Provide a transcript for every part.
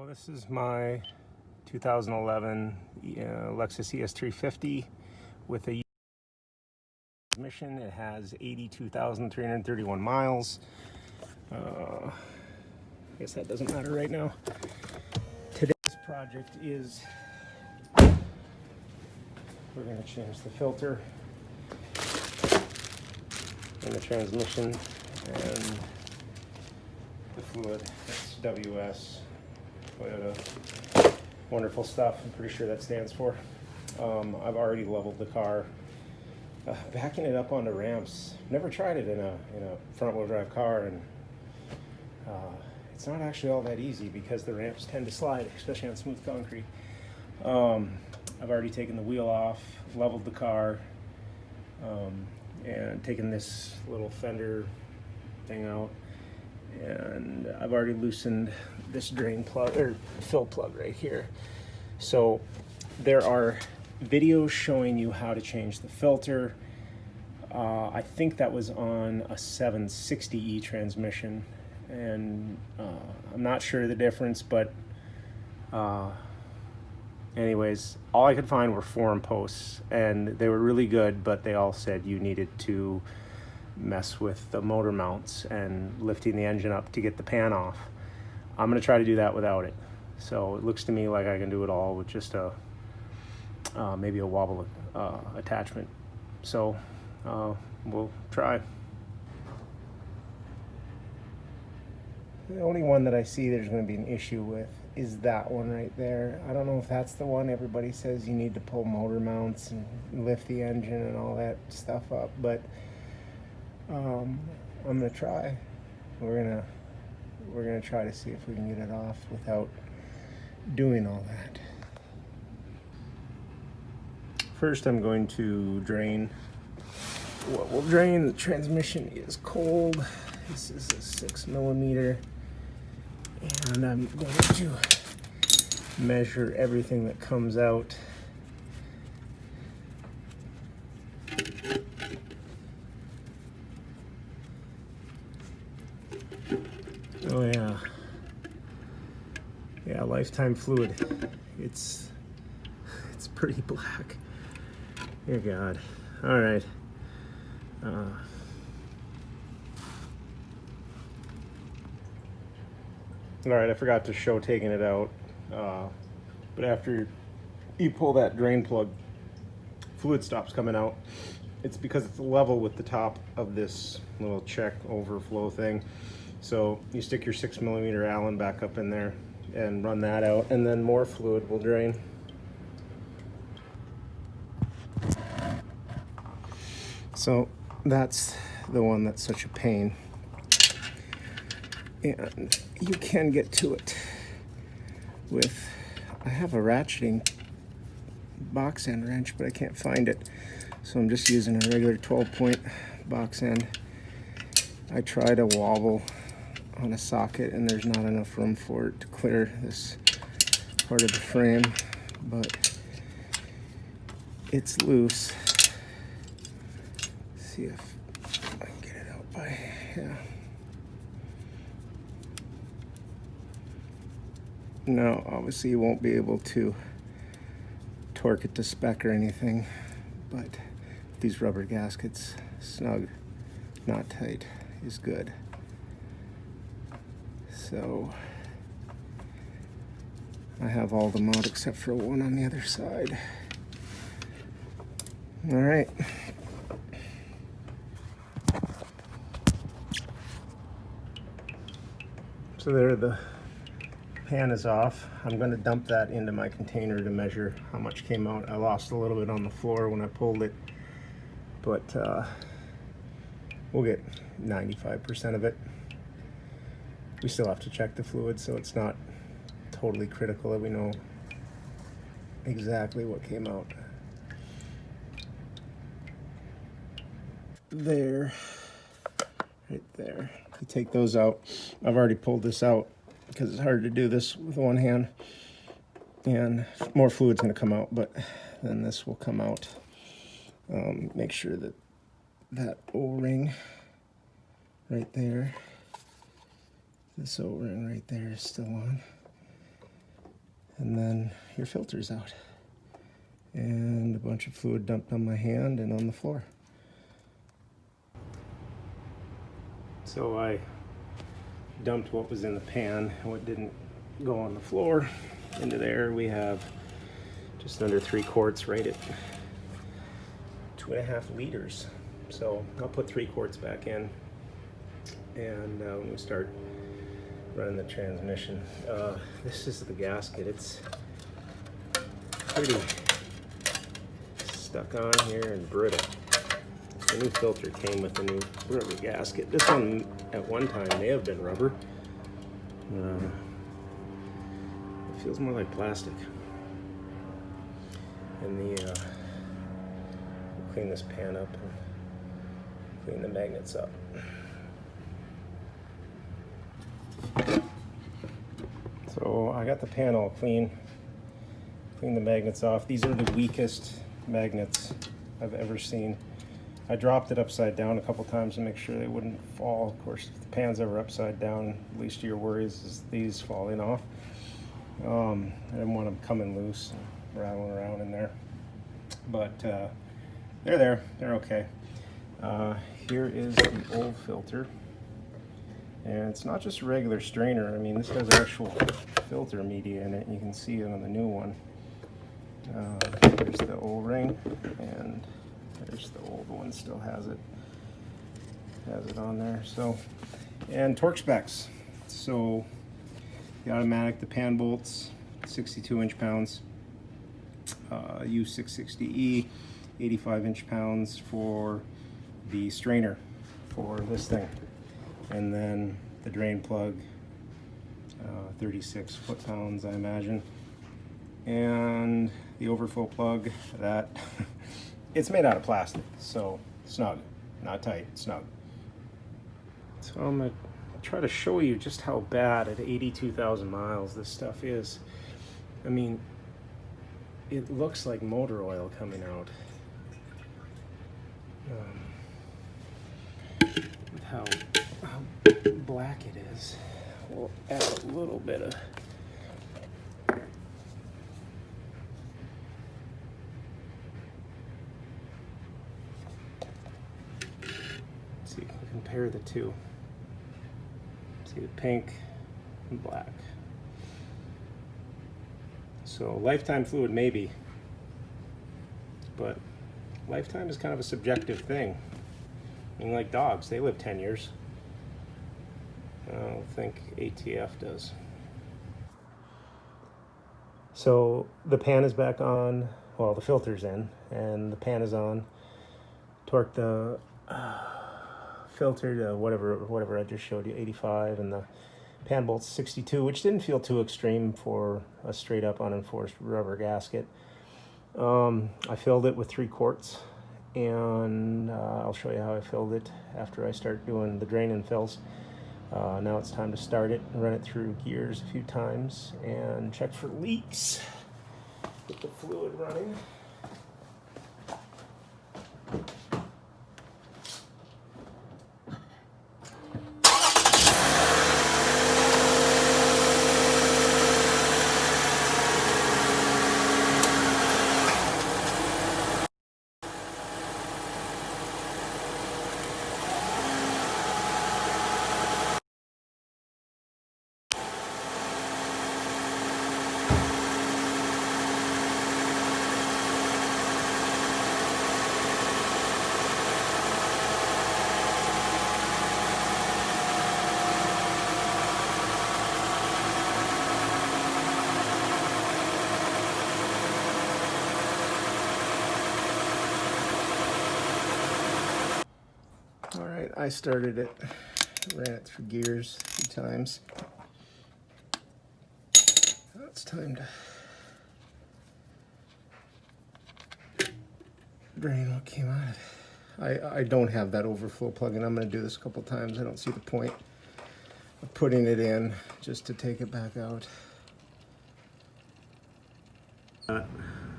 This is my 2011 Lexus ES350 with a transmission. It has 82,331 miles. I guess that doesn't matter right now. Today's project is we're going to change the filter in the transmission and the fluid. That's WS. Toyota. Wonderful stuff. I'm pretty sure that stands for. I've already leveled the car. Backing it up onto ramps. Never tried it in a front-wheel drive car, and it's not actually all that easy because the ramps tend to slide, especially on smooth concrete. I've already taken the wheel off, leveled the car, and taken this little fender thing out. And I've already loosened this drain plug or fill plug right here. So there are videos showing you how to change the filter. I think that was on a 760E transmission, and I'm not sure of the difference, but anyways, all I could find were forum posts, and they were really good, but they all said you needed to mess with the motor mounts and lifting the engine up to get the pan off. I'm going to try to do that without it. So it looks to me like I can do it all with just a maybe a wobble attachment. So we'll try. The only one that I see there's going to be an issue with is that one right there. I don't know if that's the one everybody says you need to pull motor mounts and lift the engine and all that stuff up, but I'm gonna try. We're gonna try to see if we can get it off without doing all that. First, I'm going to drain. What will drain the transmission is cold. This is a 6mm, and I'm going to measure everything that comes out. Oh yeah, lifetime fluid. It's pretty black. Dear God. All right. All right, I forgot to show taking it out. But after you pull that drain plug, fluid stops coming out. It's because it's level with the top of this little check overflow thing. So you stick your 6mm Allen back up in there and run that out, and then more fluid will drain. So that's the one that's such a pain. And you can get to it with, I have a ratcheting box end wrench, but I can't find it. So I'm just using a regular 12-point box end. I try to wobble on a socket, and there's not enough room for it to clear this part of the frame, but it's loose. Let's see if I can get it out by, yeah. No, obviously you won't be able to torque it to spec or anything, but these rubber gaskets, snug, not tight, is good. So I have all them out except for one on the other side. All right. So there, the pan is off. I'm going to dump that into my container to measure how much came out. I lost a little bit on the floor when I pulled it, but we'll get 95% of it. We still have to check the fluid, so it's not totally critical that we know exactly what came out. There, right there. You take those out. I've already pulled this out because it's hard to do this with one hand, and more fluid's going to come out, but then this will come out. Make sure that that O-ring right there, this O-ring right there is still on. and then your filter's out. And a bunch of fluid dumped on my hand and on the floor. So I dumped what was in the pan, what didn't go on the floor, into there. We have just under 3 quarts right at 2.5 liters. So I'll put 3 quarts back in, and when we start running the transmission. This is the gasket. It's pretty stuck on here and brittle. The new filter came with the new rubber gasket. This one at one time may have been rubber. It feels more like plastic. And we'll clean this pan up and clean the magnets up. So I got the pan all clean. Clean the magnets off. These are the weakest magnets I've ever seen. I dropped it upside down a couple times to make sure they wouldn't fall. Of course, if the pan's ever upside down, least of your worries is these falling off. I didn't want them coming loose and rattling around in there. But they're there. They're okay. Here is the old filter. And it's not just a regular strainer. I mean, this has actual filter media in it. You can see it on the new one. There's the O-ring, and there's the old one, still has it on there. So, and torque specs. So the automatic, the pan bolts, 62 inch-pounds, U660E, 85 inch-pounds for the strainer for this thing. And then the drain plug, 36 foot-pounds, I imagine. And the overflow plug, that it's made out of plastic, so snug, not tight, snug. So I'm gonna try to show you just how bad at 82,000 miles this stuff is. I mean, it looks like motor oil coming out. With how black it is. We'll add a little bit of see, compare the two. See the pink and black. So lifetime fluid maybe, but lifetime is kind of a subjective thing. I mean, like dogs, they live 10 years. I don't think ATF does. So the pan is back on, well, the filter's in, and the pan is on. Torque the filter to whatever I just showed you, 85, and the pan bolt's 62, which didn't feel too extreme for a straight up unenforced rubber gasket. I filled it with 3 quarts, and I'll show you how I filled it after I start doing the drain and fills. Now it's time to start it and run it through gears a few times and check for leaks. Get the fluid running. All right, I started it, ran it through gears a few times. Now it's time to drain what came out of it. I don't have that overflow plug, and I'm going to do this a couple times. I don't see the point of putting it in just to take it back out.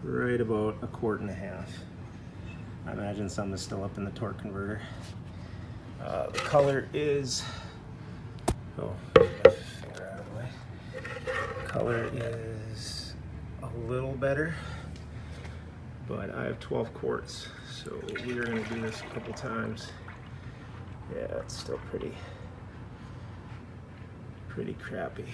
Right about 1.5 quarts. I imagine some is still up in the torque converter. The color is, oh, get my finger out of the way. Color is a little better, but I have 12 quarts, so we are going to do this a couple times. Yeah, it's still pretty crappy.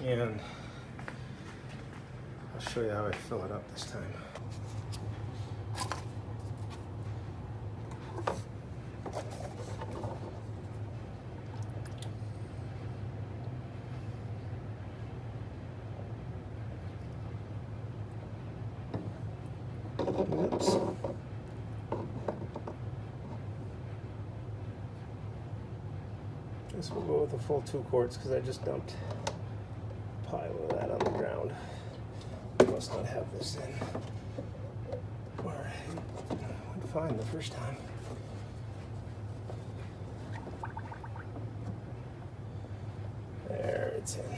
And I'll show you how I fill it up this time. Oops. This will go with a full 2 quarts because I just dumped a pile of that on the ground. I must not have this in. Or it went fine the first time. There, it's in.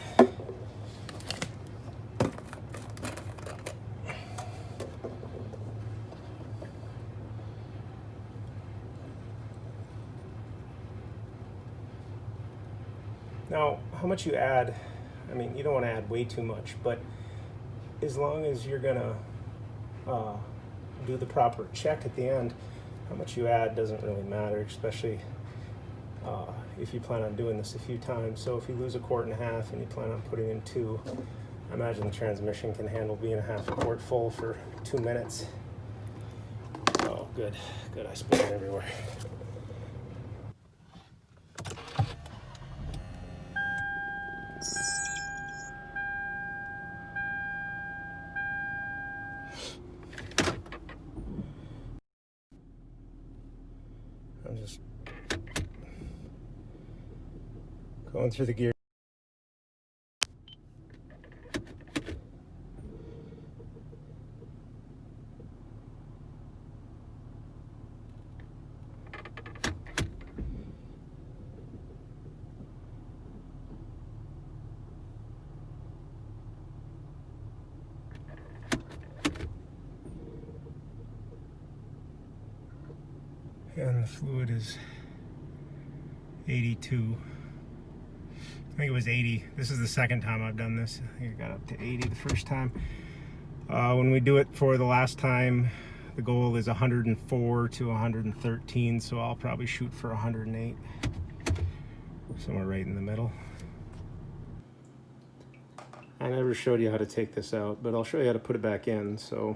Now, how much you add, I mean, you don't want to add way too much, but as long as you're gonna do the proper check at the end, how much you add doesn't really matter, especially if you plan on doing this a few times. So if you lose a quart and a half and you plan on putting in 2, I imagine the transmission can handle being a half a quart full for 2 minutes. Oh, good, I spilled it everywhere. I'm just going through the gear. And the fluid is 82. I think it was 80. This is the second time I've done this. I think I got up to 80 the first time. When we do it for the last time, the goal is 104 to 113, so I'll probably shoot for 108. Somewhere right in the middle. I never showed you how to take this out, but I'll show you how to put it back in. So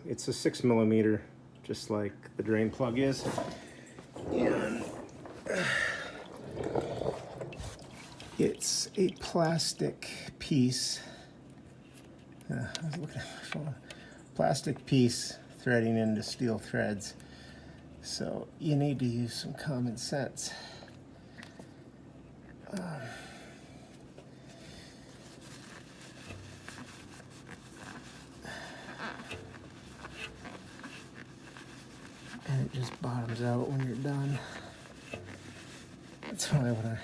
it's a 6mm, just like the drain plug is. And it's a plastic piece. I was looking at my phone. Plastic piece threading into steel threads. So you need to use some common sense. And it just bottoms out when you're done. That's why when I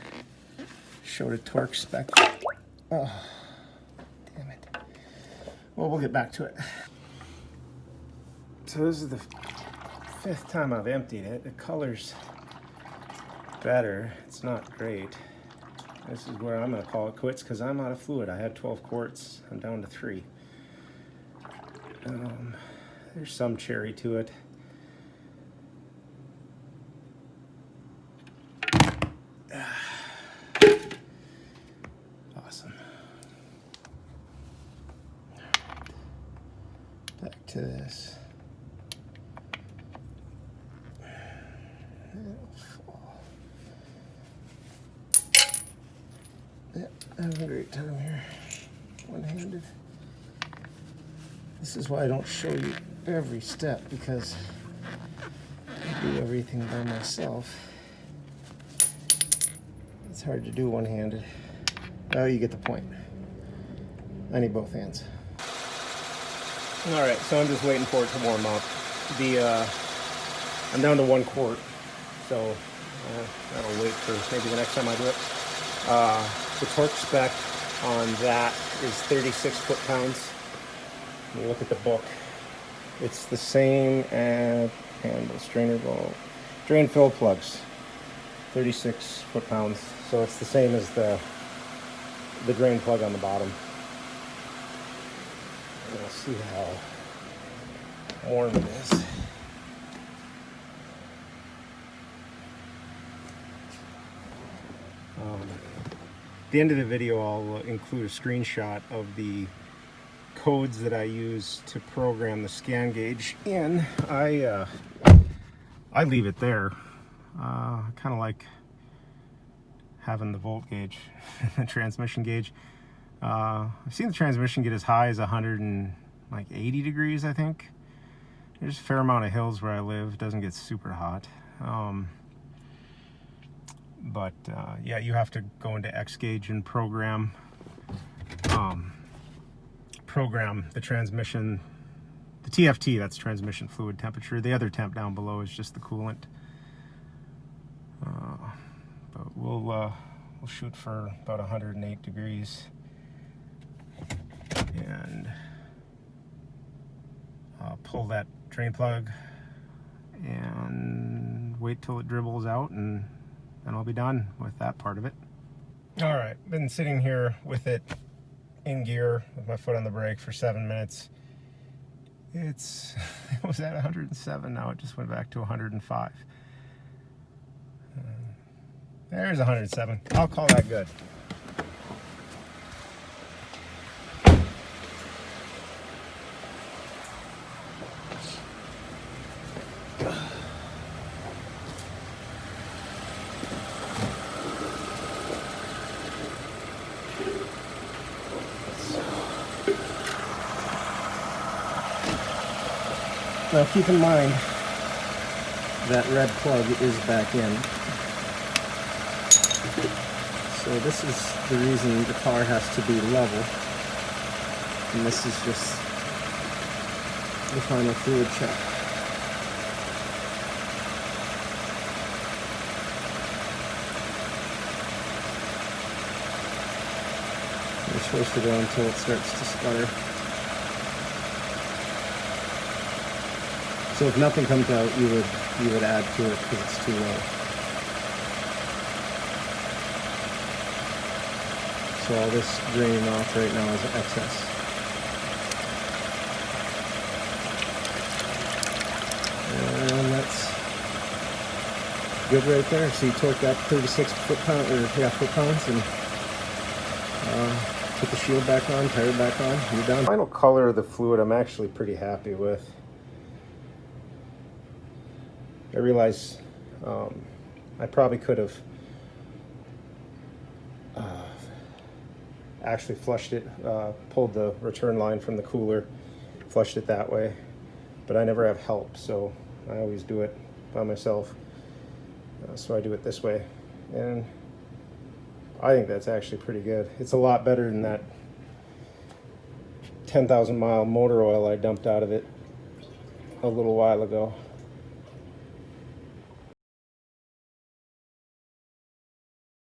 showed a torque spec. Oh, damn it. Well, we'll get back to it. So this is the 5th time I've emptied it. The color's better. It's not great. This is where I'm gonna call it quits because I'm out of fluid. I had 12 quarts. I'm down to 3. There's some cherry to it. Awesome. Back to this. Yeah, having a great time here. One-handed. This is why I don't show you every step, because I do everything by myself. It's hard to do one-handed. Oh, you get the point. I need both hands. All right, so I'm just waiting for it to warm up. I'm down to 1 quart, so that'll wait for maybe the next time I do it. The torque spec on that is 36 foot-pounds. When you look at the book, it's the same as handle strainer ball, drain fill plugs. 36 foot-pounds. So it's the same as the drain plug on the bottom. And we'll see how warm it is. At the end of the video, I'll include a screenshot of the codes that I use to program the scan gauge in. I leave it there. I kind of like having the volt gauge, the transmission gauge. I've seen the transmission get as high as 180 degrees, I think. There's a fair amount of hills where I live. It doesn't get super hot. Yeah, you have to go into X gauge and program the transmission, the TFT, that's transmission fluid temperature. The other temp down below is just the coolant. But we'll shoot for about 108 degrees. And pull that drain plug and wait till it dribbles out, and then I'll be done with that part of it. All right, been sitting here with it in gear with my foot on the brake for 7 minutes. It was at 107, now it just went back to 105. There's 107. I'll call that good. Now keep in mind that red plug is back in. So this is the reason the car has to be level. And this is just the final fluid check. You're supposed to go until it starts to sputter. So if nothing comes out, you would add to it because it's too low. So all this draining off right now is excess. And that's good right there. So you torque that 36 foot-pounds, or yeah, foot-pounds, and put the shield back on, tire back on, you're done. Final color of the fluid I'm actually pretty happy with. I realize I probably could have actually flushed it, pulled the return line from the cooler, flushed it that way, but I never have help, so I always do it by myself. So I do it this way, and I think that's actually pretty good. It's a lot better than that 10,000 mile motor oil I dumped out of it a little while ago.